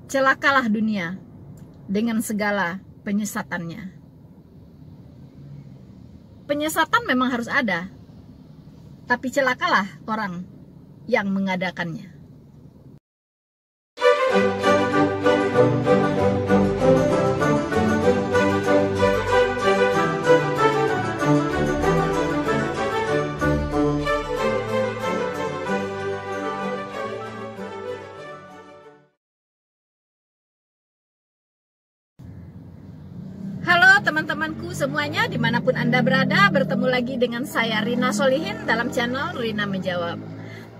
celakalah dunia dengan segala penyesatannya. Penyesatan memang harus ada, tapi celakalah orang yang mengadakannya. Halo teman-temanku semuanya, dimanapun Anda berada, bertemu lagi dengan saya Rina Solihin dalam channel Rina Menjawab.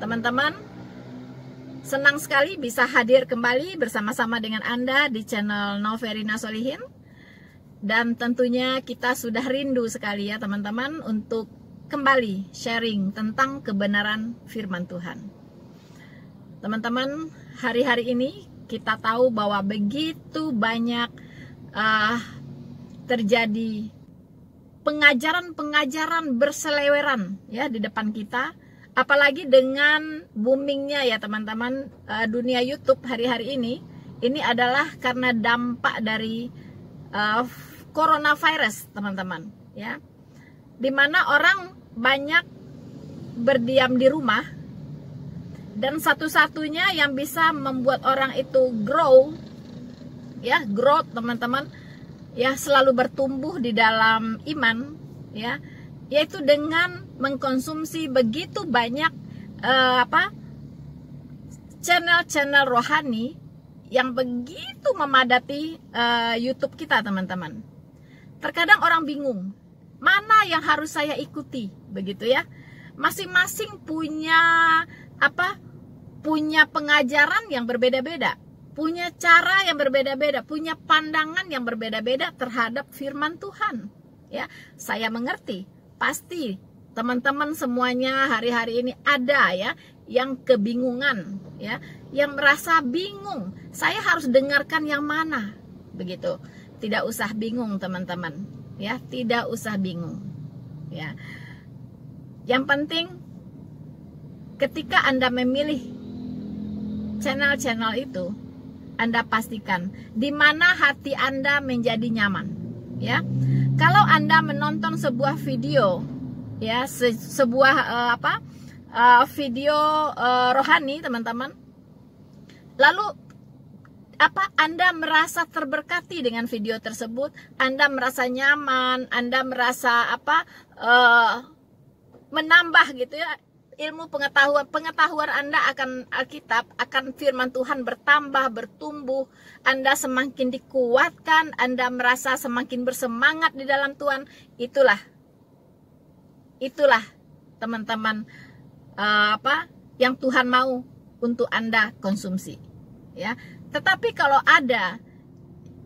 Teman-teman, senang sekali bisa hadir kembali bersama-sama dengan Anda di channel Rina Solihin. Dan tentunya kita sudah rindu sekali ya teman-teman untuk kembali sharing tentang kebenaran firman Tuhan. Teman-teman, hari-hari ini kita tahu bahwa begitu banyak terjadi pengajaran-pengajaran berseleweran ya di depan kita, apalagi dengan boomingnya ya teman-teman dunia YouTube hari-hari ini adalah karena dampak dari coronavirus teman-teman ya, dimana orang banyak berdiam di rumah, dan satu-satunya yang bisa membuat orang itu growth teman-teman ya, selalu bertumbuh di dalam iman ya, yaitu dengan mengkonsumsi begitu banyak channel-channel rohani yang begitu memadati YouTube kita teman-teman. Terkadang orang bingung, mana yang harus saya ikuti begitu ya. Masing-masing punya punya pengajaran yang berbeda-beda, punya cara yang berbeda-beda, punya pandangan yang berbeda-beda terhadap firman Tuhan. Ya, saya mengerti, pasti teman-teman semuanya hari-hari ini ada ya yang kebingungan, ya, yang merasa bingung. Saya harus dengarkan yang mana, begitu. Tidak usah bingung teman-teman, ya, tidak usah bingung. Ya, yang penting ketika Anda memilih channel-channel itu, Anda pastikan di mana hati Anda menjadi nyaman ya. Kalau Anda menonton sebuah video ya, sebuah video rohani teman-teman, lalu Anda merasa terberkati dengan video tersebut, Anda merasa nyaman, Anda merasa menambah gitu ya, ilmu pengetahuan Anda akan Alkitab, akan firman Tuhan bertambah, bertumbuh, Anda semakin dikuatkan, Anda merasa semakin bersemangat di dalam Tuhan. Itulah teman-teman yang Tuhan mau untuk Anda konsumsi ya. Tetapi kalau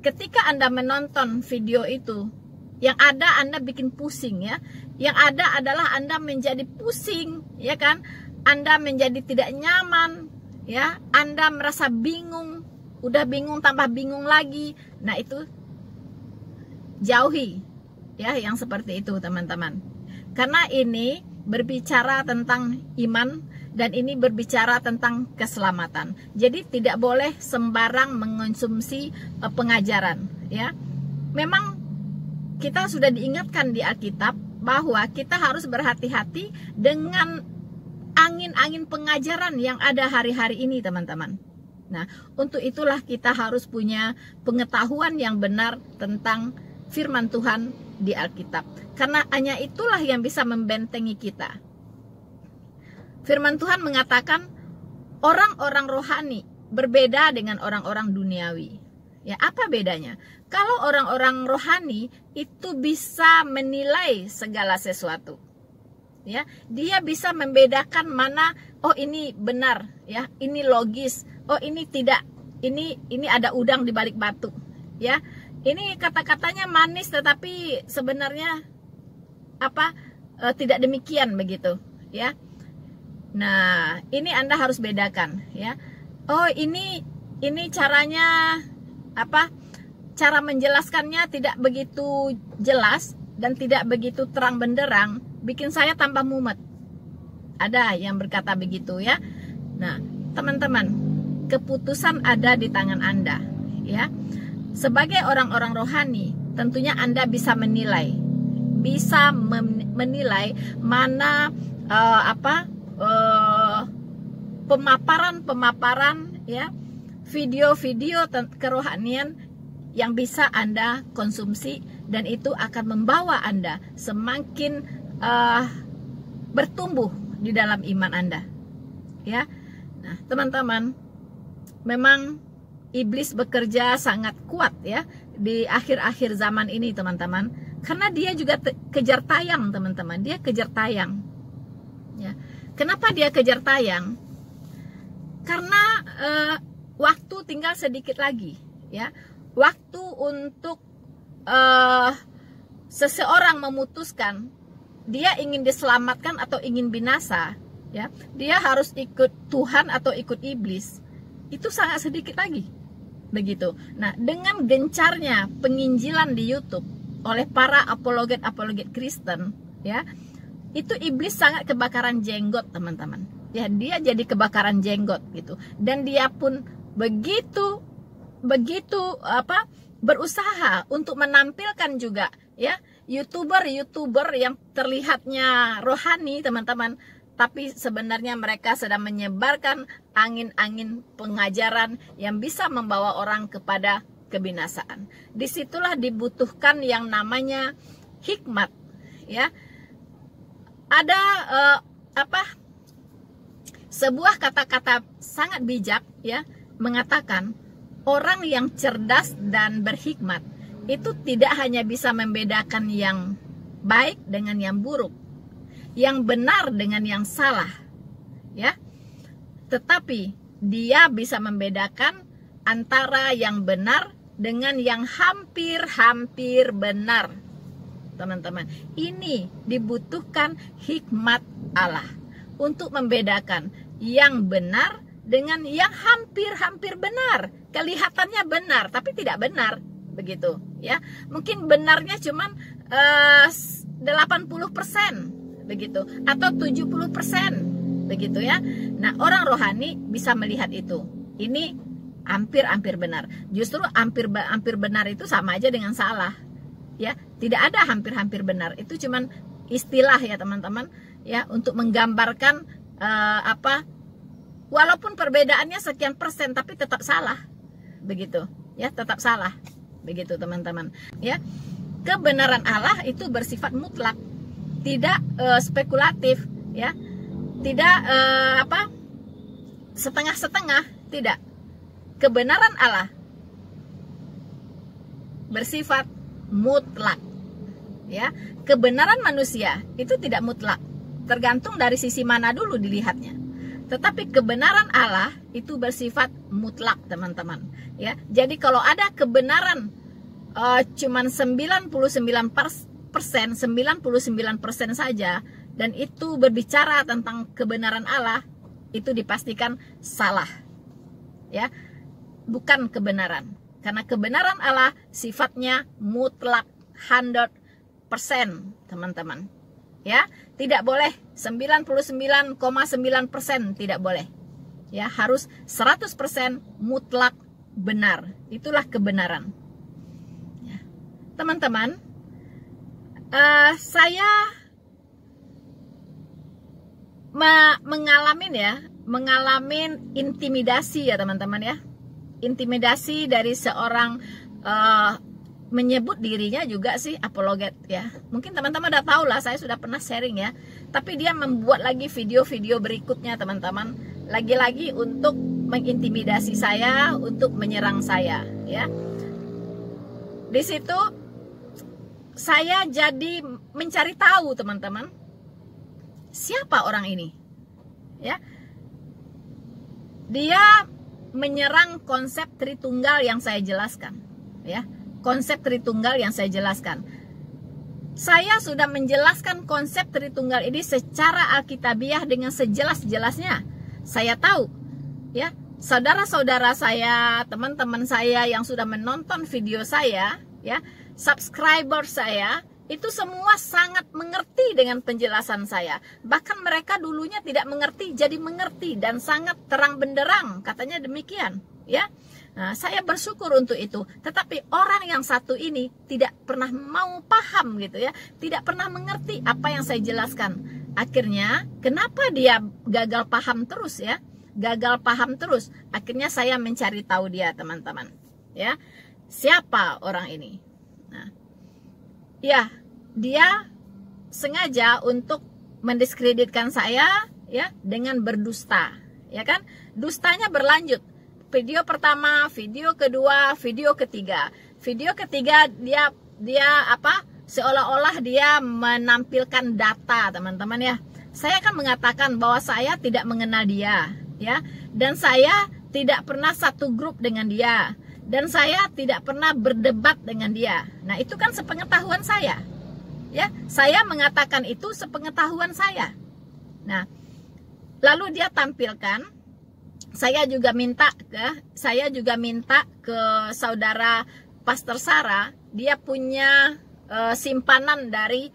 ketika Anda menonton video itu, yang ada Anda bikin pusing ya, yang ada adalah Anda menjadi pusing ya kan, Anda menjadi tidak nyaman ya, Anda merasa bingung, udah bingung tambah bingung lagi. Nah, itu jauhi ya yang seperti itu teman-teman, karena ini berbicara tentang iman dan ini berbicara tentang keselamatan. Jadi tidak boleh sembarang mengonsumsi pengajaran ya. Memang kita sudah diingatkan di Alkitab bahwa kita harus berhati-hati dengan angin-angin pengajaran yang ada hari-hari ini teman-teman. Nah, untuk itulah kita harus punya pengetahuan yang benar tentang firman Tuhan di Alkitab, karena hanya itulah yang bisa membentengi kita. Firman Tuhan mengatakan orang-orang rohani berbeda dengan orang-orang duniawi. Ya, apa bedanya? Kalau orang-orang rohani itu bisa menilai segala sesuatu. Ya, dia bisa membedakan mana, oh ini benar, ya, ini logis, oh ini tidak, ini ada udang di balik batu. Ya, ini kata-katanya manis tetapi sebenarnya tidak demikian begitu, ya. Nah, ini Anda harus bedakan, ya. Oh, ini caranya cara menjelaskannya tidak begitu jelas dan tidak begitu terang benderang, bikin saya tambah mumet. Ada yang berkata begitu ya. Nah, teman-teman, keputusan ada di tangan Anda, ya. Sebagai orang-orang rohani, tentunya Anda bisa menilai, mana pemaparan ya, video-video kerohanian yang bisa Anda konsumsi, dan itu akan membawa Anda semakin bertumbuh di dalam iman Anda, ya. Nah, teman-teman, memang iblis bekerja sangat kuat ya di akhir-akhir zaman ini, teman-teman, karena dia juga kejar tayang, teman-teman. Dia kejar tayang, ya. Kenapa dia kejar tayang? Karena waktu tinggal sedikit lagi, ya. Waktu untuk seseorang memutuskan dia ingin diselamatkan atau ingin binasa, ya, dia harus ikut Tuhan atau ikut iblis, itu sangat sedikit lagi, begitu. Nah, dengan gencarnya penginjilan di YouTube oleh para apologet Kristen, ya, itu iblis sangat kebakaran jenggot, teman-teman. Ya, dia jadi kebakaran jenggot gitu, dan dia pun begitu berusaha untuk menampilkan juga, ya, youtuber yang terlihatnya rohani, teman-teman, tapi sebenarnya mereka sedang menyebarkan angin-angin pengajaran yang bisa membawa orang kepada kebinasaan. Disitulah dibutuhkan yang namanya hikmat, ya. Ada sebuah kata-kata sangat bijak, ya, mengatakan orang yang cerdas dan berhikmat itu tidak hanya bisa membedakan yang baik dengan yang buruk, yang benar dengan yang salah, ya, tetapi dia bisa membedakan antara yang benar dengan yang hampir-hampir benar, teman-teman. Ini dibutuhkan hikmat Allah untuk membedakan yang benar dengan yang hampir-hampir benar. Kelihatannya benar tapi tidak benar, begitu, ya. Mungkin benarnya cuman 80%, begitu, atau 70%, begitu, ya. Nah, orang rohani bisa melihat itu. Ini hampir-hampir benar. Justru hampir benar itu sama aja dengan salah, ya. Tidak ada hampir-hampir benar. Itu cuman istilah, ya, teman-teman, ya, untuk menggambarkan walaupun perbedaannya sekian persen tapi tetap salah, begitu, ya, tetap salah, begitu, teman-teman, ya. Kebenaran Allah itu bersifat mutlak, tidak spekulatif, ya, tidak setengah-setengah, tidak. Kebenaran Allah bersifat mutlak, ya. Kebenaran manusia itu tidak mutlak, tergantung dari sisi mana dulu dilihatnya. Tetapi kebenaran Allah itu bersifat mutlak, teman-teman, ya. Jadi kalau ada kebenaran cuman 99% saja, dan itu berbicara tentang kebenaran Allah, itu dipastikan salah, ya, bukan kebenaran. Karena kebenaran Allah sifatnya mutlak, 100%, teman-teman, ya. Tidak boleh 99,9%, tidak boleh, ya. Harus 100% mutlak benar. Itulah kebenaran, ya. Teman-teman, saya mengalami intimidasi, ya, teman-teman, ya. Intimidasi dari seorang menyebut dirinya juga sih apologet, ya. Mungkin teman-teman udah tahu lah, saya sudah pernah sharing, ya. Tapi dia membuat lagi video-video berikutnya, teman-teman, lagi-lagi untuk mengintimidasi saya, untuk menyerang saya, ya. Di situ saya jadi mencari tahu, teman-teman, siapa orang ini, ya. Dia menyerang konsep Tritunggal yang saya jelaskan, ya. Konsep Tritunggal yang saya jelaskan. Saya sudah menjelaskan konsep Tritunggal ini secara alkitabiah dengan sejelas-jelasnya. Saya tahu, ya, saudara-saudara saya, teman-teman saya yang sudah menonton video saya, ya, subscriber saya itu semua sangat mengerti dengan penjelasan saya. Bahkan mereka dulunya tidak mengerti, jadi mengerti dan sangat terang benderang, katanya demikian, ya. Nah, saya bersyukur untuk itu. Tetapi orang yang satu ini tidak pernah mau paham gitu ya, tidak pernah mengerti apa yang saya jelaskan. Akhirnya, kenapa dia gagal paham terus ya? Gagal paham terus. Akhirnya saya mencari tahu dia, teman-teman. Ya, siapa orang ini? Nah, ya, dia sengaja untuk mendiskreditkan saya ya dengan berdusta, ya kan? Dustanya berlanjut. Video pertama, video kedua, video ketiga. Video ketiga dia apa? Seolah-olah dia menampilkan data, teman-teman ya. Saya akan mengatakan bahwa saya tidak mengenal dia, ya. Dan saya tidak pernah satu grup dengan dia. Dan saya tidak pernah berdebat dengan dia. Nah, itu kan sepengetahuan saya. Ya, saya mengatakan itu sepengetahuan saya. Nah, lalu dia tampilkan, saya juga minta ke saudara Pastor Sarah, dia punya simpanan dari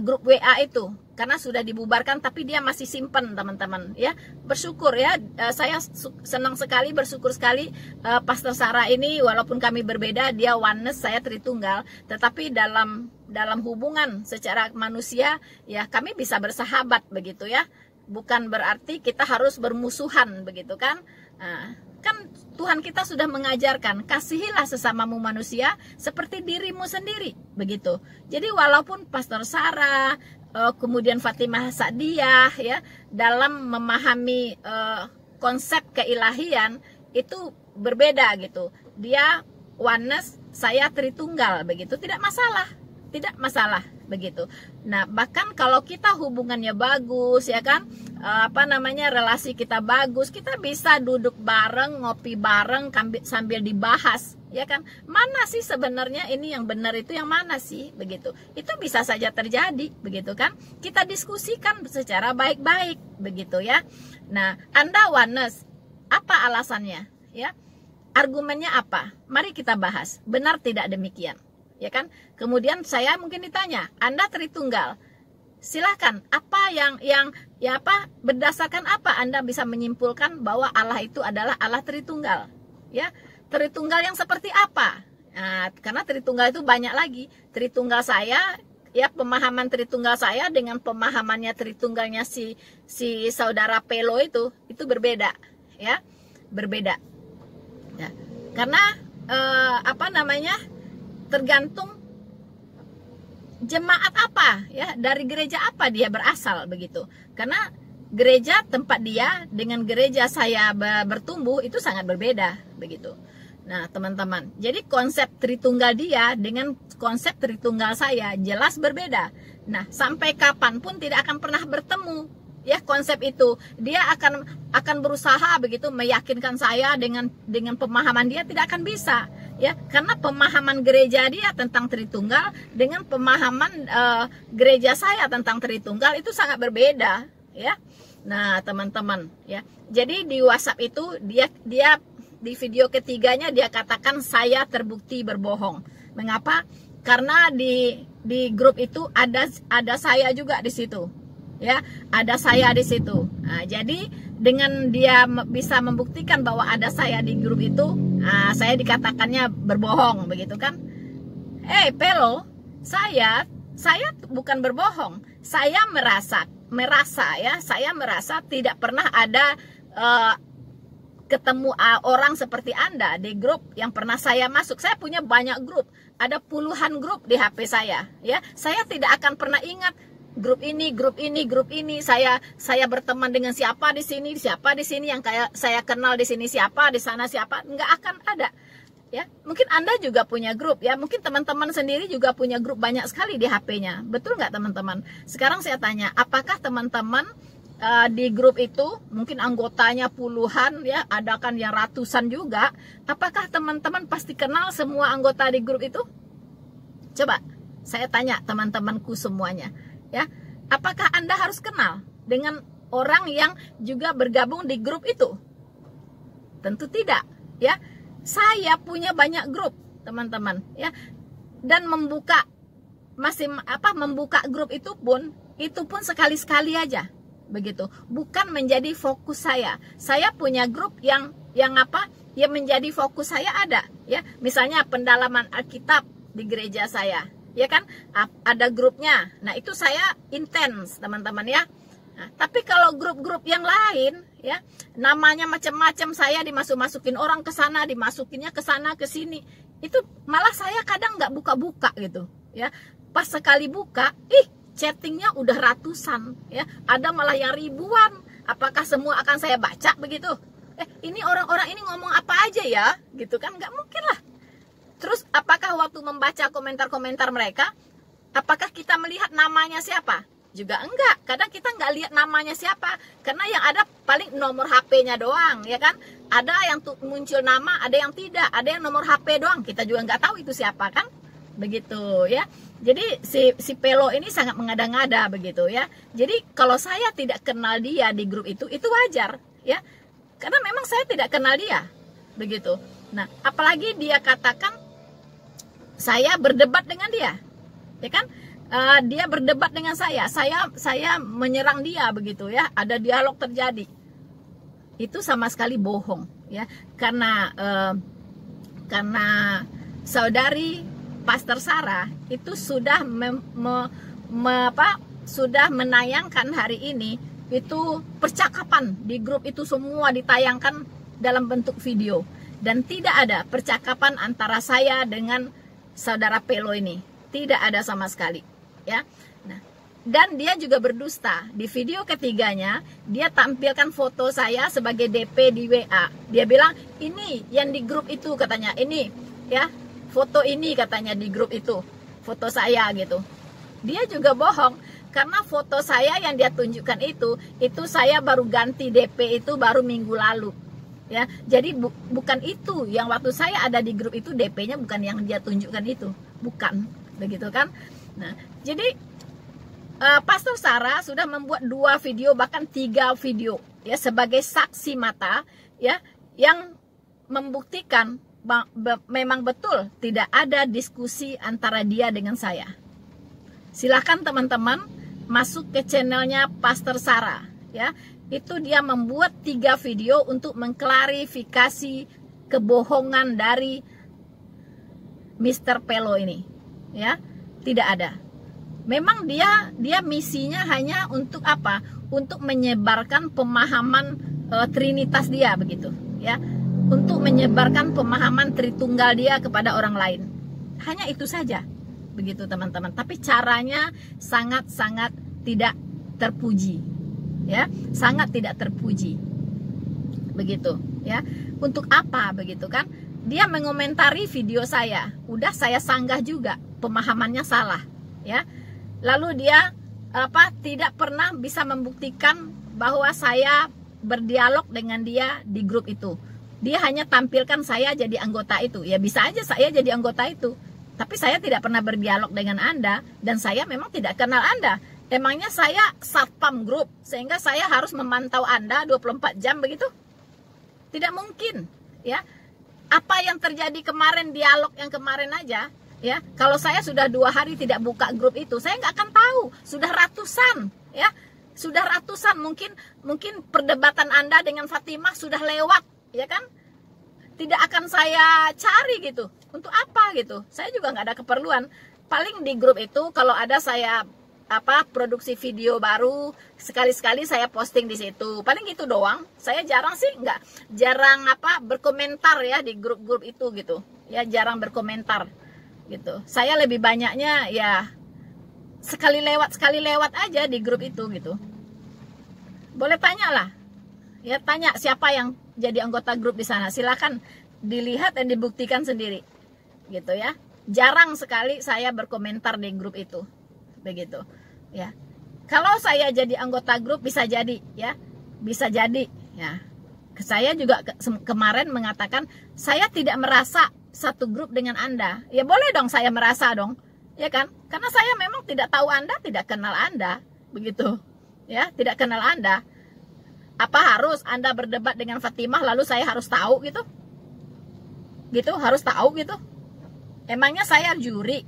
grup WA itu, karena sudah dibubarkan tapi dia masih simpan, teman-teman ya. Bersyukur ya, saya senang sekali, bersyukur sekali Pastor Sarah ini, walaupun kami berbeda, dia oneness, saya Tritunggal, tetapi dalam hubungan secara manusia ya kami bisa bersahabat begitu ya. Bukan berarti kita harus bermusuhan begitu kan. Nah, kan Tuhan kita sudah mengajarkan, kasihilah sesamamu manusia seperti dirimu sendiri begitu. Jadi walaupun Pastor Sarah, kemudian Fatimah Sa'diyah ya, dalam memahami konsep keilahian itu berbeda gitu. Dia oneness, saya Tritunggal begitu, tidak masalah begitu. Nah, bahkan kalau kita hubungannya bagus ya kan, relasi kita bagus, kita bisa duduk bareng, ngopi bareng sambil dibahas ya kan, mana sih sebenarnya ini yang benar, itu yang mana sih begitu. Itu bisa saja terjadi begitu kan, kita diskusikan secara baik-baik begitu ya. Nah, Anda oneness, apa alasannya ya, argumennya apa, mari kita bahas, benar tidak demikian ya kan. Kemudian saya mungkin ditanya, Anda Tritunggal, silahkan, apa yang berdasarkan apa Anda bisa menyimpulkan bahwa Allah itu adalah Allah Tritunggal ya. Tritunggal yang seperti apa? Nah, karena Tritunggal itu banyak lagi. Tritunggal saya ya, pemahaman Tritunggal saya dengan pemahamannya Tritunggalnya si saudara Pelo itu berbeda ya, berbeda ya. Karena tergantung jemaat apa ya, dari gereja apa dia berasal begitu. Karena gereja tempat dia dengan gereja saya bertumbuh itu sangat berbeda begitu. Nah, teman-teman, jadi konsep Tritunggal dia dengan konsep Tritunggal saya jelas berbeda. Nah, sampai kapanpun tidak akan pernah bertemu ya konsep itu. Dia akan berusaha begitu meyakinkan saya dengan pemahaman dia, tidak akan bisa ya, karena pemahaman gereja dia tentang Tritunggal dengan pemahaman gereja saya tentang Tritunggal itu sangat berbeda ya. Nah, teman-teman ya, jadi di WhatsApp itu dia di video ketiganya dia katakan saya terbukti berbohong. Mengapa? Karena di grup itu ada saya juga di situ ya, ada saya di situ. Nah, jadi dengan dia bisa membuktikan bahwa ada saya di grup itu, saya dikatakannya berbohong begitu kan. Pelo, saya bukan berbohong. Saya merasa ya, saya merasa tidak pernah ada ketemu orang seperti Anda di grup yang pernah saya masuk. Saya punya banyak grup, ada puluhan grup di HP saya ya. Saya tidak akan pernah ingat grup ini, saya berteman dengan siapa di sini yang kayak saya kenal di sini siapa, di sana siapa, nggak akan ada ya. Mungkin Anda juga punya grup ya, mungkin teman-teman sendiri juga punya grup banyak sekali di HP-nya, betul nggak teman-teman? Sekarang saya tanya, apakah teman-teman di grup itu mungkin anggotanya puluhan ya, ada kan yang ratusan juga, apakah teman-teman pasti kenal semua anggota di grup itu? Coba saya tanya teman-temanku semuanya ya, apakah Anda harus kenal dengan orang yang juga bergabung di grup itu? Tentu tidak ya. Saya punya banyak grup teman-teman ya, dan membuka masih membuka grup itu pun sekali-sekali aja begitu, bukan menjadi fokus saya. Saya punya grup yang menjadi fokus saya ada, ya. Misalnya pendalaman Alkitab di gereja saya, ya kan, ada grupnya. Nah, itu saya intens, teman-teman, ya. Nah, tapi kalau grup-grup yang lain, ya, namanya macam-macam, saya dimasuk-masukin orang ke sana, dimasukinnya ke sana ke sini, itu malah saya kadang nggak buka-buka gitu, ya. Pas sekali buka, chattingnya udah ratusan, ya. Ada malah yang ribuan. Apakah semua akan saya baca begitu? Ini orang-orang ini ngomong apa aja ya, gitu kan? Nggak mungkin lah. Terus apakah waktu membaca komentar-komentar mereka, apakah kita melihat namanya siapa? Juga enggak. Kadang kita nggak lihat namanya siapa, karena yang ada paling nomor HP-nya doang, ya kan? Ada yang muncul nama, ada yang tidak, ada yang nomor HP doang. Kita juga nggak tahu itu siapa, kan? Begitu, ya. Jadi si Pelo ini sangat mengada-ngada begitu, ya. Jadi kalau saya tidak kenal dia di grup itu wajar, ya. Karena memang saya tidak kenal dia, begitu. Nah, apalagi dia katakan saya berdebat dengan dia, ya kan? Dia berdebat dengan saya menyerang dia, begitu, ya. Ada dialog terjadi. Itu sama sekali bohong, ya. Karena saudari Pastor Sarah itu sudah sudah menayangkan hari ini itu percakapan di grup itu, semua ditayangkan dalam bentuk video, dan tidak ada percakapan antara saya dengan saudara Pelo ini, tidak ada sama sekali, ya. Nah, dan dia juga berdusta. Di video ketiganya dia tampilkan foto saya sebagai DP di WA. Dia bilang ini yang di grup itu, katanya ini, ya, foto ini katanya di grup itu, foto saya gitu. Dia juga bohong, karena foto saya yang dia tunjukkan itu saya baru ganti DP itu baru minggu lalu, ya. Jadi bukan itu yang waktu saya ada di grup itu, DP-nya bukan yang dia tunjukkan itu, bukan, begitu kan. Nah, jadi Pastor Sarah sudah membuat 2 video, bahkan 3 video, ya, sebagai saksi mata, ya, yang membuktikan memang betul tidak ada diskusi antara dia dengan saya. Silakan teman-teman masuk ke channelnya Pastor Sarah, ya. Itu dia membuat 3 video untuk mengklarifikasi kebohongan dari Mr. Pelo ini, ya. Tidak ada. Memang dia misinya hanya untuk apa? Untuk menyebarkan pemahaman Trinitas dia, begitu, ya. Untuk menyebarkan pemahaman Tritunggal dia kepada orang lain. Hanya itu saja, begitu teman-teman. Tapi caranya sangat-sangat tidak terpuji, ya, sangat tidak terpuji, begitu, ya. Untuk apa, begitu kan? Dia mengomentari video saya, udah saya sanggah juga, pemahamannya salah, ya. Lalu dia tidak pernah bisa membuktikan bahwa saya berdialog dengan dia di grup itu. Dia hanya tampilkan saya jadi anggota itu. Ya bisa aja saya jadi anggota itu, tapi saya tidak pernah berdialog dengan Anda, dan saya memang tidak kenal Anda. Emangnya saya satpam grup sehingga saya harus memantau Anda 24 jam begitu? Tidak mungkin, ya. Apa yang terjadi kemarin, dialog yang kemarin aja, ya. Kalau saya sudah 2 hari tidak buka grup itu, saya nggak akan tahu. Sudah ratusan, ya. Sudah ratusan, mungkin perdebatan Anda dengan Fatimah sudah lewat, ya kan? Tidak akan saya cari gitu. Untuk apa gitu? Saya juga nggak ada keperluan. Paling di grup itu kalau ada saya produksi video baru, sekali-sekali saya posting di situ. Paling gitu doang. Saya jarang berkomentar, ya, di grup-grup itu gitu. Ya, jarang berkomentar gitu. Saya lebih banyaknya ya sekali lewat aja di grup itu gitu. Boleh tanya lah. Ya, tanya siapa yang jadi anggota grup di sana. Silakan dilihat dan dibuktikan sendiri. Gitu, ya. Jarang sekali saya berkomentar di grup itu. Begitu, ya. Kalau saya jadi anggota grup bisa jadi, ya. Bisa jadi, ya. Saya juga kemarin mengatakan saya tidak merasa satu grup dengan Anda. Ya boleh dong saya merasa dong, ya kan? Karena saya memang tidak tahu Anda, tidak kenal Anda, begitu, ya, tidak kenal Anda. Apa harus Anda berdebat dengan Fatimah lalu saya harus tahu gitu? Gitu, harus tahu gitu? Emangnya saya juri?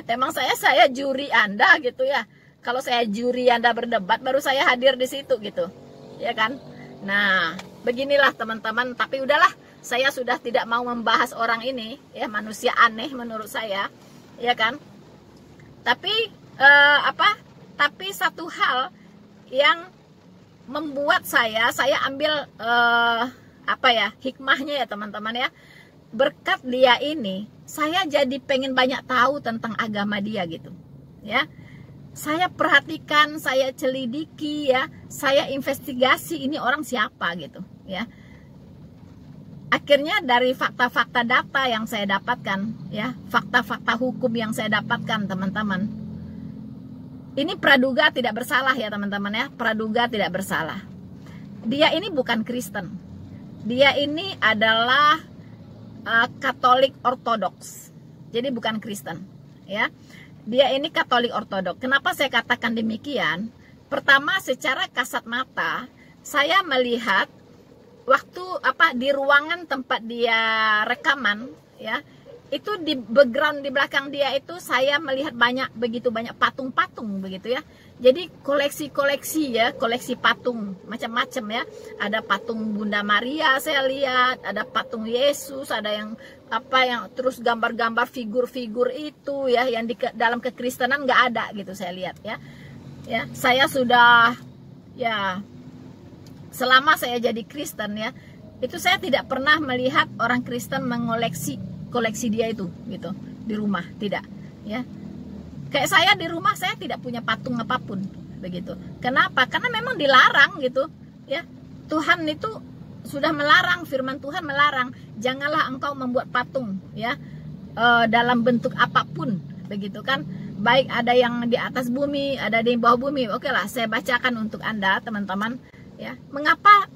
Emang saya juri Anda gitu ya. Kalau saya juri Anda berdebat, baru saya hadir di situ gitu, ya kan? Nah, beginilah teman-teman. Tapi udahlah, saya sudah tidak mau membahas orang ini, ya, manusia aneh menurut saya, ya kan? Tapi Tapi satu hal yang membuat saya ambil hikmahnya ya teman-teman ya. Berkat dia ini, saya jadi pengen banyak tahu tentang agama dia gitu, ya. Saya perhatikan, saya celidiki ya, saya investigasi ini orang siapa gitu, ya. Akhirnya dari fakta-fakta data yang saya dapatkan, ya, fakta-fakta hukum yang saya dapatkan teman-teman. Ini praduga tidak bersalah ya teman-teman ya, praduga tidak bersalah. Dia ini bukan Kristen, dia ini adalah Katolik Ortodoks, jadi bukan Kristen, ya. Dia ini Katolik Ortodoks. Kenapa saya katakan demikian? Pertama, secara kasat mata saya melihat waktu di ruangan tempat dia rekaman, ya, itu di background di belakang dia itu saya melihat begitu banyak patung-patung begitu ya. Jadi koleksi-koleksi ya, koleksi patung macam-macam ya. Ada patung Bunda Maria saya lihat, ada patung Yesus, ada yang terus gambar-gambar figur-figur itu ya, yang di dalam kekristenan nggak ada gitu saya lihat ya. Ya, saya sudah ya, selama saya jadi Kristen ya, itu saya tidak pernah melihat orang Kristen koleksi dia itu gitu di rumah, tidak ya. Kayak saya di rumah saya tidak punya patung apapun begitu. Kenapa? Karena memang dilarang gitu ya. Tuhan itu sudah melarang, firman Tuhan melarang, janganlah engkau membuat patung ya, dalam bentuk apapun begitu kan. Baik ada yang di atas bumi, ada di bawah bumi. Oke lah, saya bacakan untuk Anda teman-teman ya. Mengapa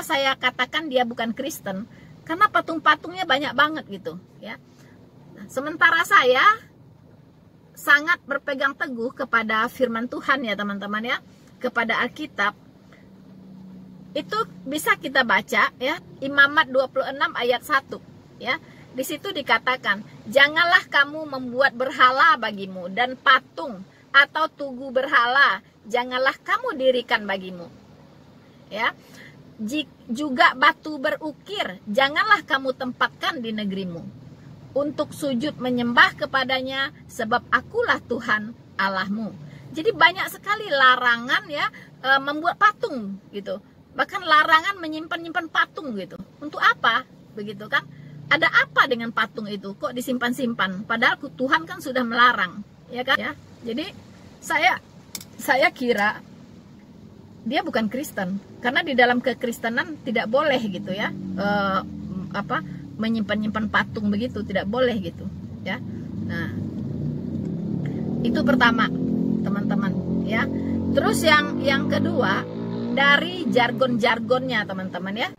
saya katakan dia bukan Kristen? Karena patung-patungnya banyak banget gitu ya. Nah, sementara saya sangat berpegang teguh kepada firman Tuhan ya teman-teman ya, kepada Alkitab. Itu bisa kita baca ya, Imamat 26 ayat 1 ya. Di situ dikatakan, janganlah kamu membuat berhala bagimu, dan patung atau tugu berhala janganlah kamu dirikan bagimu ya. Juga batu berukir janganlah kamu tempatkan di negerimu untuk sujud menyembah kepadanya, sebab akulah Tuhan Allahmu. Jadi banyak sekali larangan ya, membuat patung gitu. Bahkan larangan menyimpan patung gitu. Untuk apa? Begitu kan? Ada apa dengan patung itu? Kok disimpan-simpan? Padahal Tuhan kan sudah melarang, ya kan? Ya. Jadi saya kira dia bukan Kristen, karena di dalam kekristenan tidak boleh gitu ya, menyimpan patung begitu, tidak boleh gitu ya. Nah, itu pertama teman-teman ya. Terus yang kedua, dari jargon-jargonnya teman-teman ya,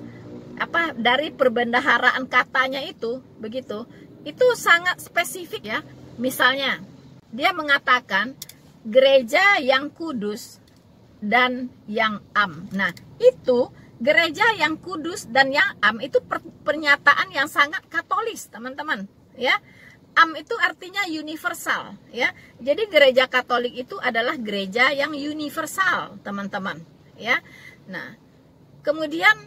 dari perbendaharaan katanya itu begitu, itu sangat spesifik ya. Misalnya dia mengatakan gereja yang kudus dan yang am. Nah, itu gereja yang kudus dan yang am itu pernyataan yang sangat Katolis, teman-teman, ya. Am itu artinya universal, ya. Jadi gereja Katolik itu adalah gereja yang universal, teman-teman, ya. Nah, kemudian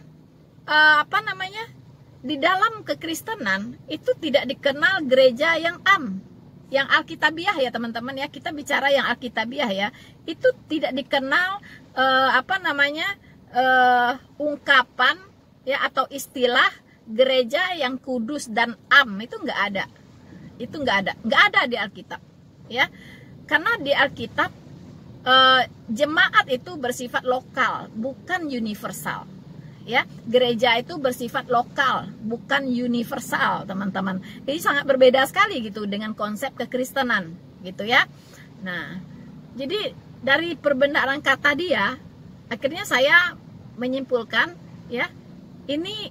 di dalam kekristenan itu tidak dikenal gereja yang am. Yang Alkitabiah ya teman-teman ya, kita bicara yang Alkitabiah ya, itu tidak dikenal ungkapan ya atau istilah gereja yang kudus dan am, itu nggak ada, nggak ada di Alkitab ya. Karena di Alkitab jemaat itu bersifat lokal, bukan universal. Ya, gereja itu bersifat lokal, bukan universal, teman-teman. Jadi sangat berbeda sekali gitu dengan konsep kekristenan, gitu ya. Nah, jadi dari perbendaharaan kata dia, akhirnya saya menyimpulkan, ya, ini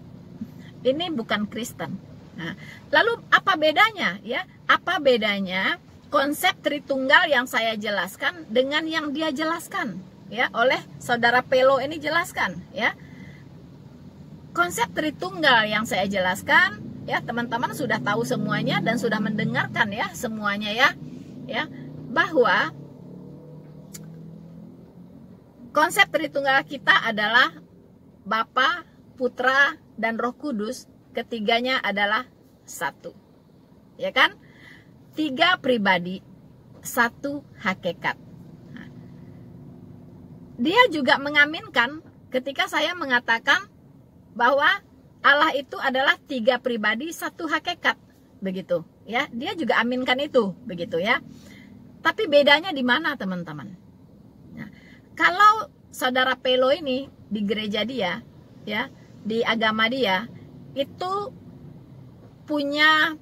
bukan Kristen. Nah, lalu apa bedanya, ya? Apa bedanya konsep Tritunggal yang saya jelaskan dengan yang dia jelaskan, ya, oleh saudara Pelo ini jelaskan, ya. Konsep Tritunggal yang saya jelaskan ya teman-teman sudah tahu semuanya dan sudah mendengarkan ya semuanya ya bahwa konsep Tritunggal kita adalah Bapa, Putra, dan Roh Kudus. Ketiganya adalah satu, ya kan? 3 pribadi, 1 hakikat. Nah, dia juga mengaminkan ketika saya mengatakan bahwa Allah itu adalah 3 pribadi, 1 hakikat, begitu ya. Dia juga aminkan itu, begitu ya. Tapi bedanya di mana teman-teman? Nah, kalau saudara Pelo ini di gereja dia, ya, di agama dia itu punya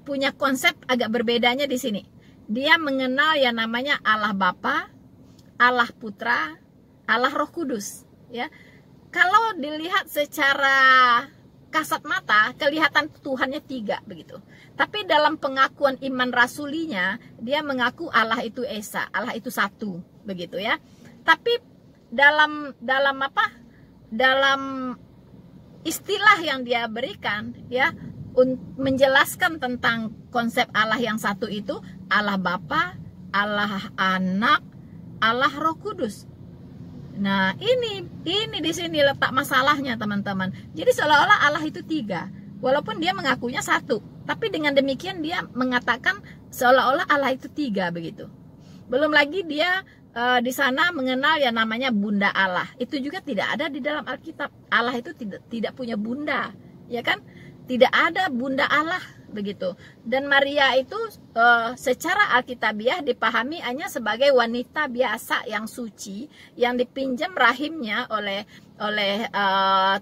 punya konsep agak berbedanya di sini. Dia mengenal yang namanya Allah Bapa, Allah Putra, Allah Roh Kudus, ya. Kalau dilihat secara kasat mata, kelihatan Tuhannya 3 begitu. Tapi dalam pengakuan iman rasulinya, dia mengaku Allah itu Esa, Allah itu 1, begitu ya. Tapi dalam istilah yang dia berikan, ya, menjelaskan tentang konsep Allah yang 1 itu Allah Bapa, Allah Anak, Allah Roh Kudus. Nah, ini di sini letak masalahnya, teman-teman. Jadi seolah-olah Allah itu 3, walaupun dia mengakunya 1. Tapi dengan demikian dia mengatakan seolah-olah Allah itu 3 begitu. Belum lagi dia di sana mengenal yang namanya Bunda Allah. Itu juga tidak ada di dalam Alkitab. Allah itu tidak punya bunda, ya kan? Tidak ada bunda Allah begitu. Dan Maria itu secara alkitabiah dipahami hanya sebagai wanita biasa yang suci, yang dipinjam rahimnya oleh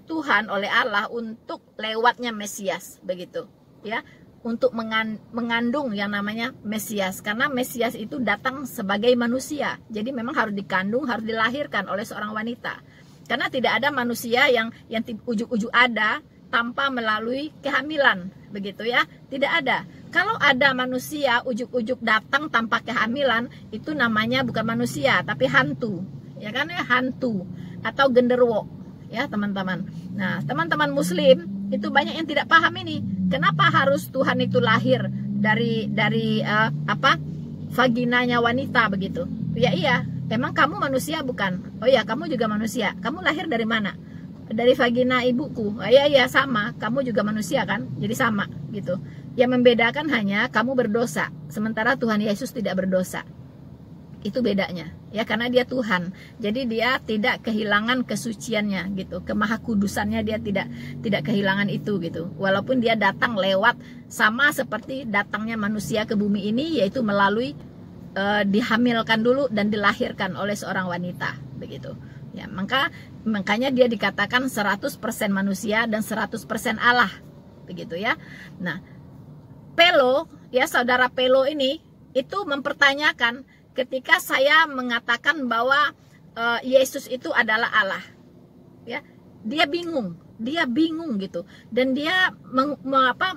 Tuhan, oleh Allah untuk lewatnya Mesias begitu ya, untuk mengandung yang namanya Mesias, karena Mesias itu datang sebagai manusia. Jadi memang harus dikandung, harus dilahirkan oleh seorang wanita, karena tidak ada manusia yang ujuk-ujuk ada tanpa melalui kehamilan, begitu ya, tidak ada. Kalau ada manusia ujuk-ujuk datang tanpa kehamilan, itu namanya bukan manusia tapi hantu, ya kan ya, hantu atau genderuwo ya teman-teman. Nah, teman-teman muslim itu banyak yang tidak paham ini. Kenapa harus Tuhan itu lahir dari vaginanya wanita begitu? Ya iya, emang kamu manusia bukan? Oh ya, kamu juga manusia. Kamu lahir dari mana? Dari vagina ibuku. Oh, iya sama, kamu juga manusia kan, jadi sama gitu. Yang membedakan hanya kamu berdosa, sementara Tuhan Yesus tidak berdosa. Itu bedanya ya, karena dia Tuhan, jadi dia tidak kehilangan kesuciannya gitu, kemahakudusannya dia tidak kehilangan itu gitu. Walaupun dia datang lewat sama seperti datangnya manusia ke bumi ini, yaitu melalui dihamilkan dulu dan dilahirkan oleh seorang wanita begitu. Ya, makanya dia dikatakan 100% manusia dan 100% Allah, begitu ya. Nah, Pelo, ya saudara Pelo ini itu mempertanyakan ketika saya mengatakan bahwa Yesus itu adalah Allah. Ya, dia bingung gitu. Dan dia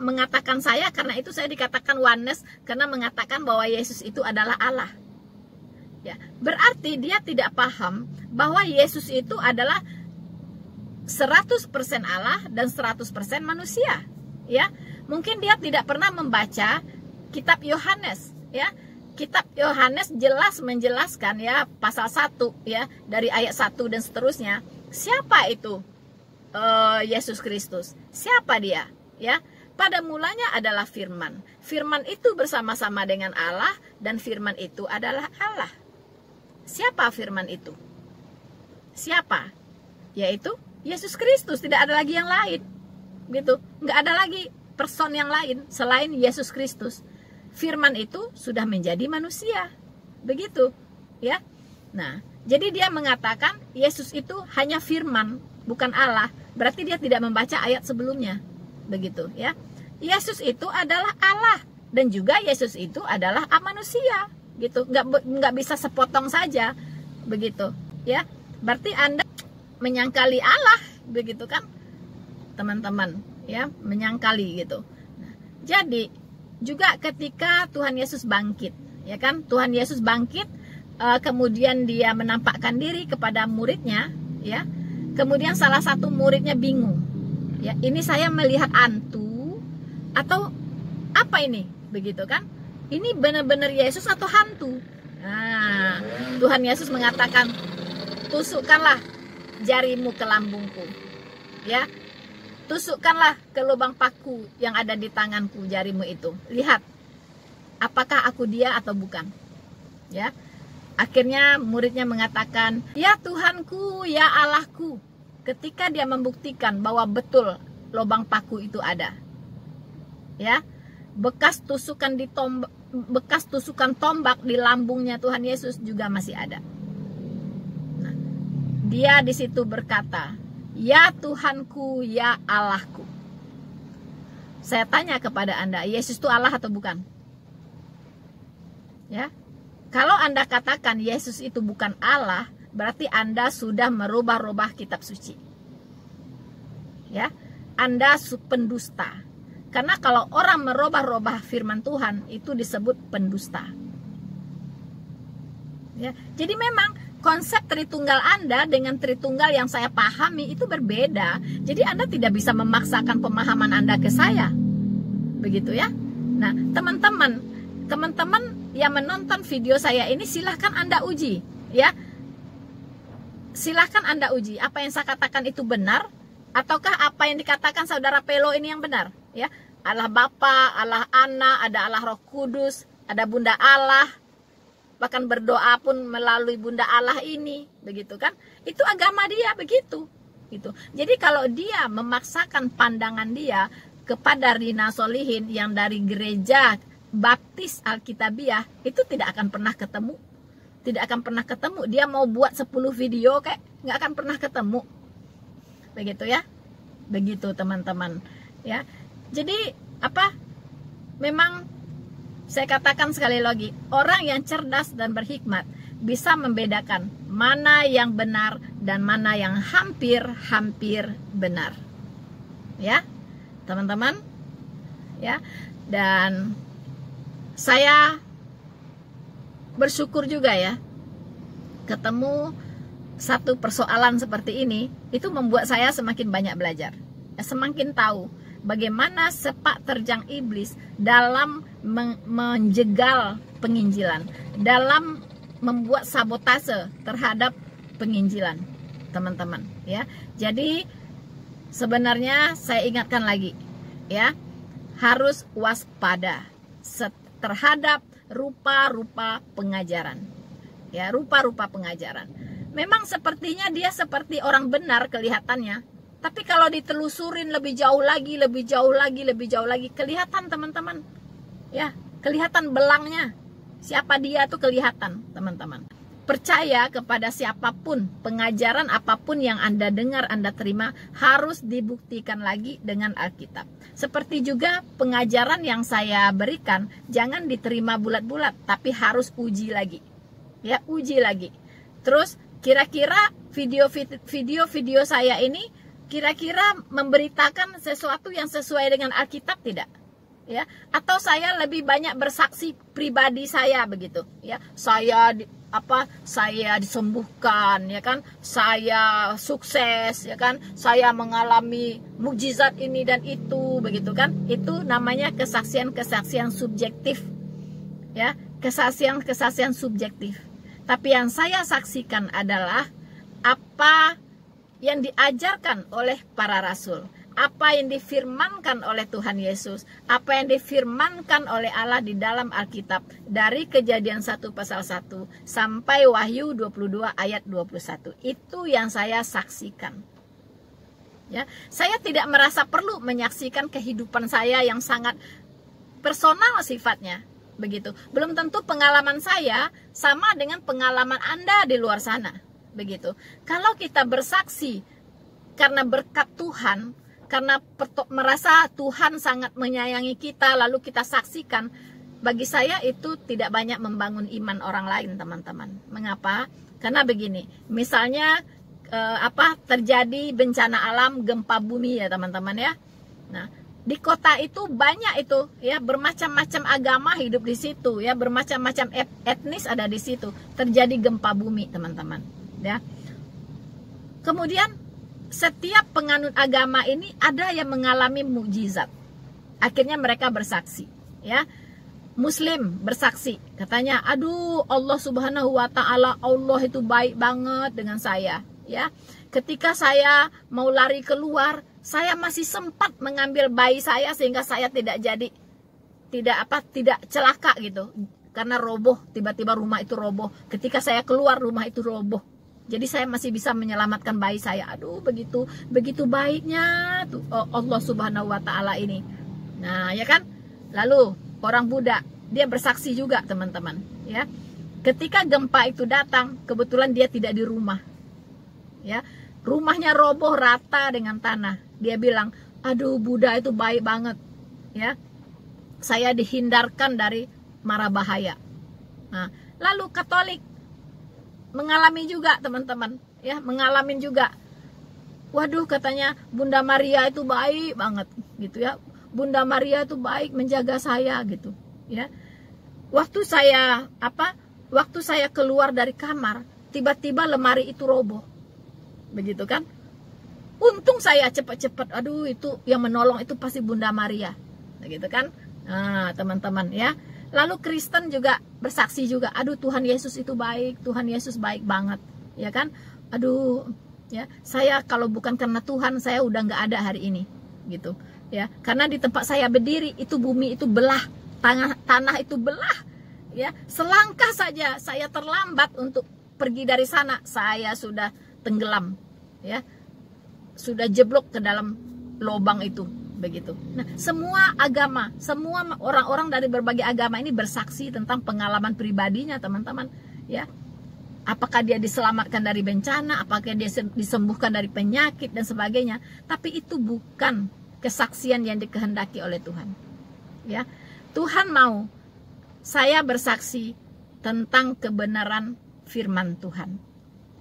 mengatakan saya, karena itu saya dikatakan oneness, karena mengatakan bahwa Yesus itu adalah Allah. Ya, berarti dia tidak paham bahwa Yesus itu adalah 100% Allah dan 100% manusia. Ya, mungkin dia tidak pernah membaca kitab Yohanes. Ya, kitab Yohanes jelas menjelaskan ya, pasal 1 ya, dari ayat 1 dan seterusnya. Siapa itu Yesus Kristus? Siapa dia? Ya, pada mulanya adalah Firman. Firman itu bersama-sama dengan Allah, dan Firman itu adalah Allah. Siapa Firman itu? Siapa? Yaitu Yesus Kristus. Tidak ada lagi yang lain, gitu. Nggak ada lagi person yang lain selain Yesus Kristus. Firman itu sudah menjadi manusia, begitu, ya. Nah, jadi dia mengatakan Yesus itu hanya Firman, bukan Allah. Berarti dia tidak membaca ayat sebelumnya, begitu, ya. Yesus itu adalah Allah, dan juga Yesus itu adalah manusia. Gitu, nggak bisa sepotong saja begitu ya. Berarti Anda menyangkali Allah, begitu kan teman-teman ya, menyangkali gitu. Nah, jadi juga ketika Tuhan Yesus bangkit, ya kan, Tuhan Yesus bangkit, kemudian dia menampakkan diri kepada muridnya ya. Kemudian salah satu muridnya bingung Ya, ini saya melihat hantu atau apa ini? Begitu kan? Ini benar-benar Yesus atau hantu? Nah, Tuhan Yesus mengatakan, tusukkanlah jarimu ke lambungku. Ya. Tusukkanlah ke lubang paku yang ada di tanganku, jarimu itu. Lihat, apakah aku dia atau bukan? Ya. Akhirnya muridnya mengatakan, ya Tuhanku, ya Allahku. Ketika dia membuktikan bahwa betul lubang paku itu ada. Ya. Bekas tusukan tombak di lambungnya Tuhan Yesus juga masih ada. Nah, dia di situ berkata, ya Tuhanku, ya Allahku. Saya tanya kepada Anda, Yesus itu Allah atau bukan? Ya. Kalau Anda katakan Yesus itu bukan Allah, berarti Anda sudah merubah-rubah kitab suci. Ya. Anda pendusta. Karena kalau orang merubah-rubah firman Tuhan, itu disebut pendusta. Ya. Jadi memang konsep Tritunggal Anda dengan Tritunggal yang saya pahami itu berbeda. Jadi Anda tidak bisa memaksakan pemahaman Anda ke saya. Begitu ya. Nah, teman-teman yang menonton video saya ini, silahkan Anda uji. Ya. Silahkan Anda uji. Apa yang saya katakan itu benar? Ataukah apa yang dikatakan saudara Pelo ini yang benar? Ya. Allah Bapa, Allah Anak, ada Allah Roh Kudus, ada Bunda Allah. Bahkan berdoa pun melalui Bunda Allah ini, begitu kan? Itu agama dia begitu, gitu. Jadi kalau dia memaksakan pandangan dia kepada Rina Solihin yang dari gereja Baptis Alkitabiah, itu tidak akan pernah ketemu, tidak akan pernah ketemu. Dia mau buat 10 video kayak nggak akan pernah ketemu, begitu ya, begitu teman-teman, ya. Jadi apa? Memang saya katakan sekali lagi, orang yang cerdas dan berhikmat bisa membedakan mana yang benar dan mana yang hampir-hampir benar. Ya, teman-teman. Ya, dan saya bersyukur juga ya, ketemu satu persoalan seperti ini, itu membuat saya semakin banyak belajar. Semakin tahu bagaimana sepak terjang iblis dalam menjegal penginjilan, dalam membuat sabotase terhadap penginjilan, teman-teman, ya. Jadi sebenarnya saya ingatkan lagi, ya, harus waspada terhadap rupa-rupa pengajaran, ya, rupa-rupa pengajaran. Memang sepertinya dia seperti orang benar kelihatannya, tapi kalau ditelusurin lebih jauh lagi, kelihatan teman-teman, ya, kelihatan belangnya. Siapa dia tuh kelihatan, teman-teman. Percaya kepada siapapun, pengajaran apapun yang Anda dengar, Anda terima, harus dibuktikan lagi dengan Alkitab. Seperti juga pengajaran yang saya berikan, jangan diterima bulat-bulat, tapi harus uji lagi. Ya, uji lagi. Terus kira-kira video saya ini kira-kira memberitakan sesuatu yang sesuai dengan Alkitab tidak? Ya, atau saya lebih banyak bersaksi pribadi saya begitu, ya. Saya disembuhkan, ya kan? Saya sukses, ya kan? Saya mengalami mukjizat ini dan itu, begitu kan? Itu namanya kesaksian-kesaksian subjektif. Ya, kesaksian subjektif. Tapi yang saya saksikan adalah apa yang diajarkan oleh para rasul, apa yang difirmankan oleh Tuhan Yesus, apa yang difirmankan oleh Allah di dalam Alkitab, dari Kejadian 1 pasal 1 sampai Wahyu 22 ayat 21. Itu yang saya saksikan. Ya, saya tidak merasa perlu menyaksikan kehidupan saya yang sangat personal sifatnya, begitu. Belum tentu pengalaman saya sama dengan pengalaman Anda di luar sana, begitu. Kalau kita bersaksi karena berkat Tuhan, karena merasa Tuhan sangat menyayangi kita, lalu kita saksikan, bagi saya itu tidak banyak membangun iman orang lain, teman-teman. Mengapa? Karena begini, misalnya terjadi bencana alam, gempa bumi ya teman-teman ya. Nah, di kota itu banyak itu ya, bermacam-macam agama hidup di situ ya, bermacam-macam etnis ada di situ. Terjadi gempa bumi, teman-teman, ya. Kemudian setiap penganut agama ini ada yang mengalami mukjizat. Akhirnya mereka bersaksi, ya. Muslim bersaksi, katanya, aduh, Allah Subhanahu wa Ta'ala, Allah itu baik banget dengan saya, ya. Ketika saya mau lari keluar, saya masih sempat mengambil bayi saya sehingga saya tidak celaka gitu. Karena roboh, tiba-tiba rumah itu roboh. Ketika saya keluar, rumah itu roboh. Jadi saya masih bisa menyelamatkan bayi saya. Aduh, begitu baiknya tuh Allah Subhanahu wa Ta'ala ini. Nah, ya kan? Lalu orang Buddha, dia bersaksi juga, teman-teman, ya. Ketika gempa itu datang, kebetulan dia tidak di rumah. Ya. Rumahnya roboh rata dengan tanah. Dia bilang, "Aduh, Buddha itu baik banget." Ya. Saya dihindarkan dari mara bahaya. Nah, lalu Katolik mengalami juga, teman-teman, ya, mengalami juga. Waduh, katanya Bunda Maria itu baik banget gitu, ya. Bunda Maria itu baik menjaga saya gitu, ya. Waktu saya keluar dari kamar, tiba-tiba lemari itu roboh. Begitu kan? Untung saya cepat-cepat, aduh, itu yang menolong itu pasti Bunda Maria. Begitu kan? Nah, teman-teman, ya. Lalu Kristen juga bersaksi juga, aduh, Tuhan Yesus itu baik, Tuhan Yesus baik banget, ya kan? Aduh, ya, saya kalau bukan karena Tuhan, saya udah nggak ada hari ini, gitu, ya. Karena di tempat saya berdiri itu bumi itu belah, tanah itu belah, ya. Selangkah saja saya terlambat untuk pergi dari sana, saya sudah tenggelam, ya, sudah jeblok ke dalam lubang itu, begitu. Nah, semua agama, semua orang-orang dari berbagai agama ini bersaksi tentang pengalaman pribadinya, teman-teman, ya. Apakah dia diselamatkan dari bencana, apakah dia disembuhkan dari penyakit dan sebagainya, tapi itu bukan kesaksian yang dikehendaki oleh Tuhan, ya. Tuhan mau saya bersaksi tentang kebenaran firman Tuhan,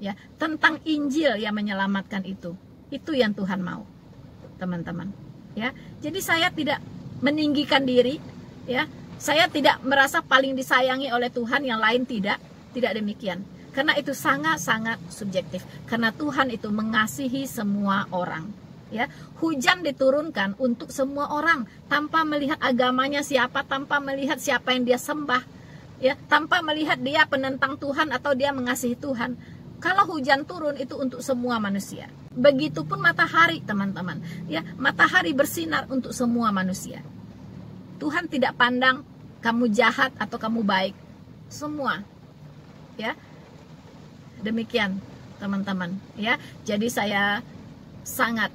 ya, tentang Injil yang menyelamatkan itu yang Tuhan mau, teman-teman, ya. Jadi saya tidak meninggikan diri, ya. Saya tidak merasa paling disayangi oleh Tuhan, yang lain tidak demikian. Karena itu sangat-sangat subjektif. Karena Tuhan itu mengasihi semua orang, ya. Hujan diturunkan untuk semua orang tanpa melihat agamanya siapa, tanpa melihat siapa yang dia sembah, ya, tanpa melihat dia penentang Tuhan atau dia mengasihi Tuhan. Kalau hujan turun itu untuk semua manusia. Begitupun matahari, teman-teman, ya, matahari bersinar untuk semua manusia. Tuhan tidak pandang kamu jahat atau kamu baik, semua, ya. Demikian, teman-teman, ya. Jadi saya sangat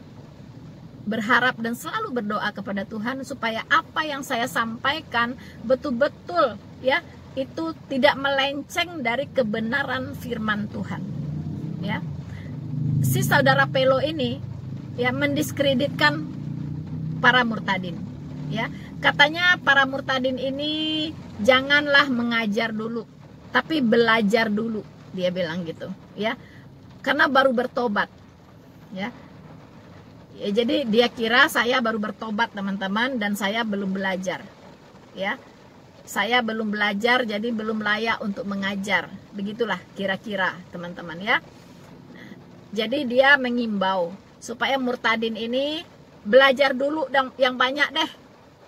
berharap dan selalu berdoa kepada Tuhan supaya apa yang saya sampaikan betul-betul, ya, itu tidak melenceng dari kebenaran firman Tuhan, ya. Si saudara Pelo ini, ya, mendiskreditkan para murtadin, ya. Katanya para murtadin ini janganlah mengajar dulu, tapi belajar dulu, dia bilang gitu, ya. Karena baru bertobat, ya. Ya, jadi dia kira saya baru bertobat, teman-teman, dan saya belum belajar, ya. Saya belum belajar, jadi belum layak untuk mengajar. Begitulah kira-kira, teman-teman, ya. Jadi dia mengimbau supaya murtadin ini belajar dulu yang banyak deh,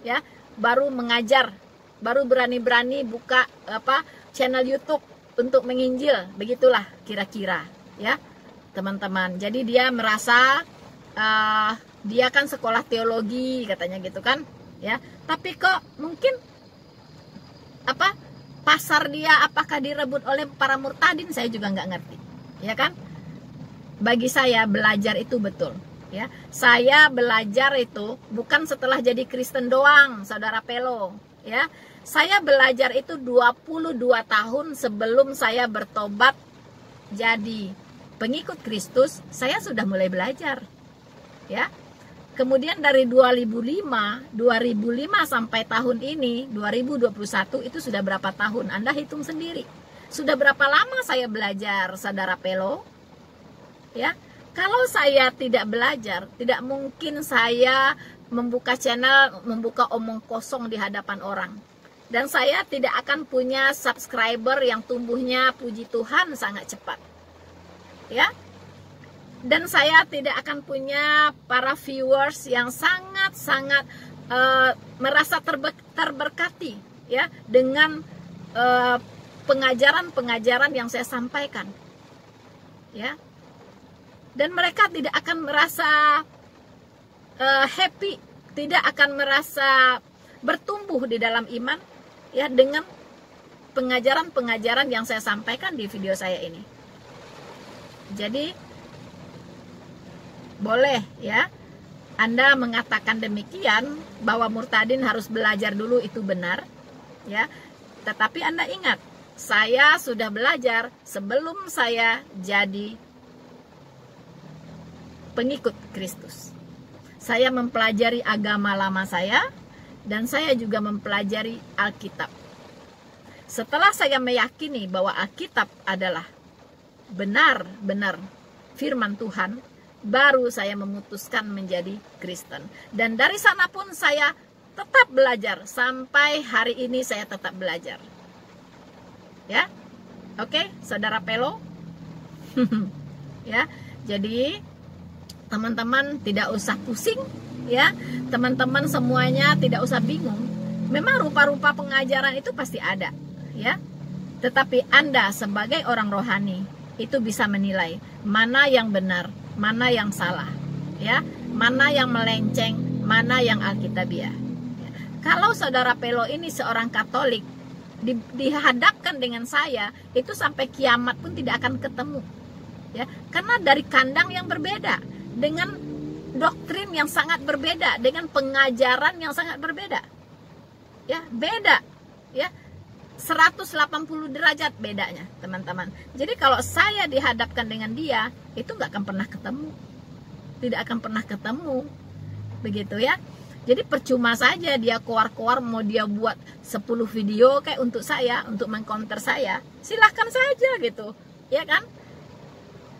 ya, baru mengajar, baru berani-berani buka channel YouTube untuk menginjil. Begitulah kira-kira, ya, teman-teman. Jadi dia merasa dia kan sekolah teologi, katanya gitu kan, ya. Tapi kok mungkin pasar dia apakah direbut oleh para murtadin, saya juga nggak ngerti, ya kan. Bagi saya belajar itu betul, ya. Saya belajar itu bukan setelah jadi Kristen doang, saudara Pelo, ya. Saya belajar itu 22 tahun sebelum saya bertobat jadi pengikut Kristus. Saya sudah mulai belajar, ya. Kemudian dari 2005 sampai tahun ini 2021, itu sudah berapa tahun? Anda hitung sendiri. Sudah berapa lama saya belajar, saudara Pelo? Ya, kalau saya tidak belajar, tidak mungkin saya membuka channel, membuka omong kosong di hadapan orang. Dan saya tidak akan punya subscriber yang tumbuhnya, puji Tuhan, sangat cepat. Ya. Dan saya tidak akan punya para viewers yang sangat-sangat merasa terberkati ya dengan pengajaran-pengajaran yang saya sampaikan, ya. Dan mereka tidak akan merasa happy, tidak akan merasa bertumbuh di dalam iman, ya, dengan pengajaran-pengajaran yang saya sampaikan di video saya ini. Jadi boleh ya Anda mengatakan demikian, bahwa murtadin harus belajar dulu, itu benar, ya. Tetapi Anda ingat, saya sudah belajar sebelum saya jadi pengikut Kristus. Saya mempelajari agama lama saya, dan saya juga mempelajari Alkitab. Setelah saya meyakini bahwa Alkitab adalah benar-benar firman Tuhan, baru saya memutuskan menjadi Kristen. Dan dari sana pun saya tetap belajar, sampai hari ini saya tetap belajar. Ya, oke, saudara Pelo. Ya, jadi teman-teman tidak usah pusing, ya, teman-teman semuanya tidak usah bingung. Memang rupa-rupa pengajaran itu pasti ada, ya. Tetapi Anda sebagai orang rohani itu bisa menilai mana yang benar, mana yang salah, ya, mana yang melenceng, mana yang alkitabiah. Kalau saudara Pelo ini seorang Katolik, dihadapkan dengan saya, itu sampai kiamat pun tidak akan ketemu, ya, karena dari kandang yang berbeda, dengan doktrin yang sangat berbeda, dengan pengajaran yang sangat berbeda, ya, beda, ya, 180 derajat bedanya, teman-teman. Jadi kalau saya dihadapkan dengan dia, itu nggak akan pernah ketemu, tidak akan pernah ketemu, begitu ya. Jadi percuma saja dia keluar-keluar mau dia buat 10 video kayak untuk saya, untuk mengcounter saya, silahkan saja gitu, ya kan?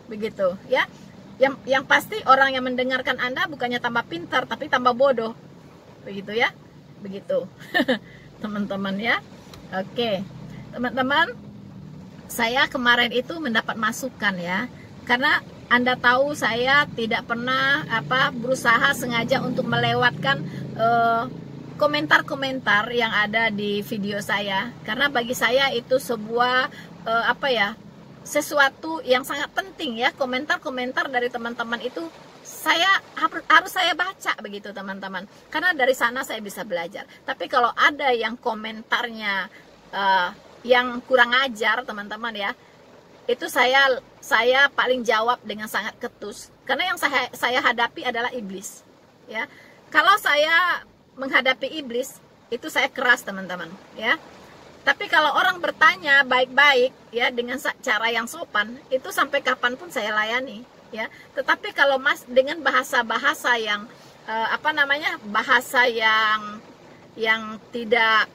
Begitu ya. Yang pasti orang yang mendengarkan Anda bukannya tambah pintar, tapi tambah bodoh, begitu ya, begitu. Teman-teman ya. Oke, teman-teman, saya kemarin itu mendapat masukan ya, karena Anda tahu saya tidak pernah berusaha sengaja untuk melewatkan komentar-komentar yang ada di video saya, karena bagi saya itu sebuah sesuatu yang sangat penting ya. Komentar-komentar dari teman-teman itu harus saya baca, begitu teman-teman, karena dari sana saya bisa belajar. Tapi kalau ada yang komentarnya yang kurang ajar, teman-teman ya, itu saya paling jawab dengan sangat ketus, karena yang saya hadapi adalah iblis, ya. Kalau saya menghadapi iblis, itu saya keras, teman-teman, ya. Tapi kalau orang bertanya baik-baik, ya, dengan cara yang sopan, itu sampai kapanpun saya layani, ya. Tetapi kalau dengan bahasa-bahasa yang bahasa yang tidak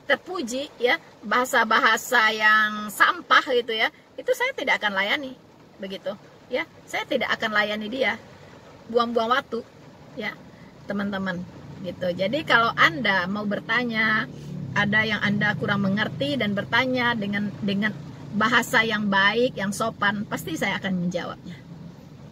terpuji, ya, bahasa-bahasa yang sampah gitu ya, itu saya tidak akan layani, begitu ya. Saya tidak akan layani dia, buang-buang waktu, ya, teman-teman, gitu. Jadi kalau Anda mau bertanya, ada yang Anda kurang mengerti dan bertanya dengan bahasa yang baik, yang sopan, pasti saya akan menjawabnya,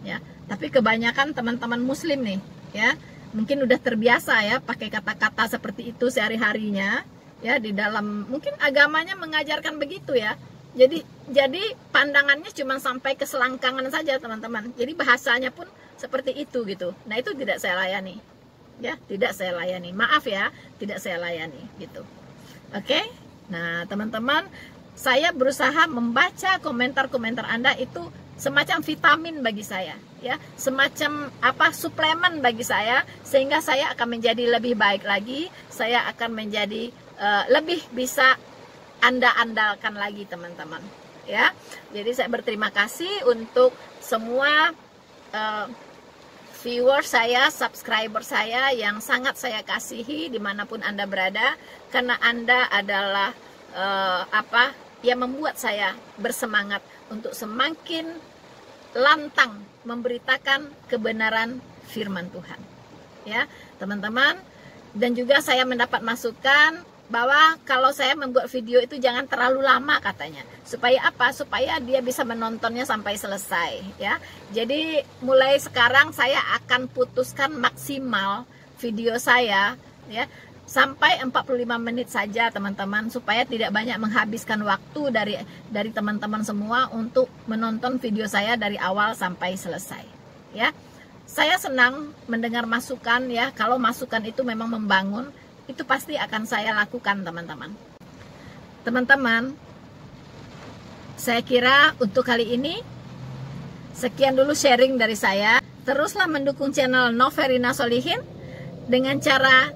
ya. Tapi kebanyakan teman-teman muslim nih, ya, mungkin udah terbiasa ya pakai kata-kata seperti itu sehari-harinya, ya, di dalam mungkin agamanya mengajarkan begitu ya. Jadi pandangannya cuma sampai ke selangkangan saja, teman-teman. Jadi bahasanya pun seperti itu gitu. Nah, itu tidak saya layani, ya, tidak saya layani. Maaf ya, tidak saya layani gitu. Oke. Nah, teman-teman, saya berusaha membaca komentar-komentar Anda itu semacam vitamin bagi saya, ya, semacam suplemen bagi saya, sehingga saya akan menjadi lebih baik lagi. Saya akan menjadi lebih bisa Anda andalkan lagi, teman-teman, ya. Jadi saya berterima kasih untuk semua viewer saya, subscriber saya yang sangat saya kasihi dimanapun Anda berada, karena Anda adalah yang membuat saya bersemangat untuk semakin lantang memberitakan kebenaran firman Tuhan, ya, teman-teman. Dan juga saya mendapat masukan bahwa kalau saya membuat video itu jangan terlalu lama katanya. Supaya apa? Supaya dia bisa menontonnya sampai selesai ya. Jadi mulai sekarang saya akan putuskan maksimal video saya ya sampai 45 menit saja teman-teman, supaya tidak banyak menghabiskan waktu dari teman-teman semua untuk menonton video saya dari awal sampai selesai ya. Saya senang mendengar masukan ya. Kalau masukan itu memang membangun, itu pasti akan saya lakukan teman-teman. Teman-teman, saya kira untuk kali ini sekian dulu sharing dari saya. Teruslah mendukung channel Noverina Solihin dengan cara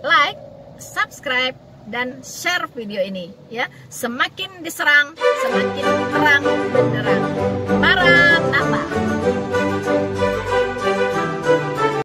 like, subscribe, dan share video ini ya. Semakin diserang, semakin terang benderang. Mara!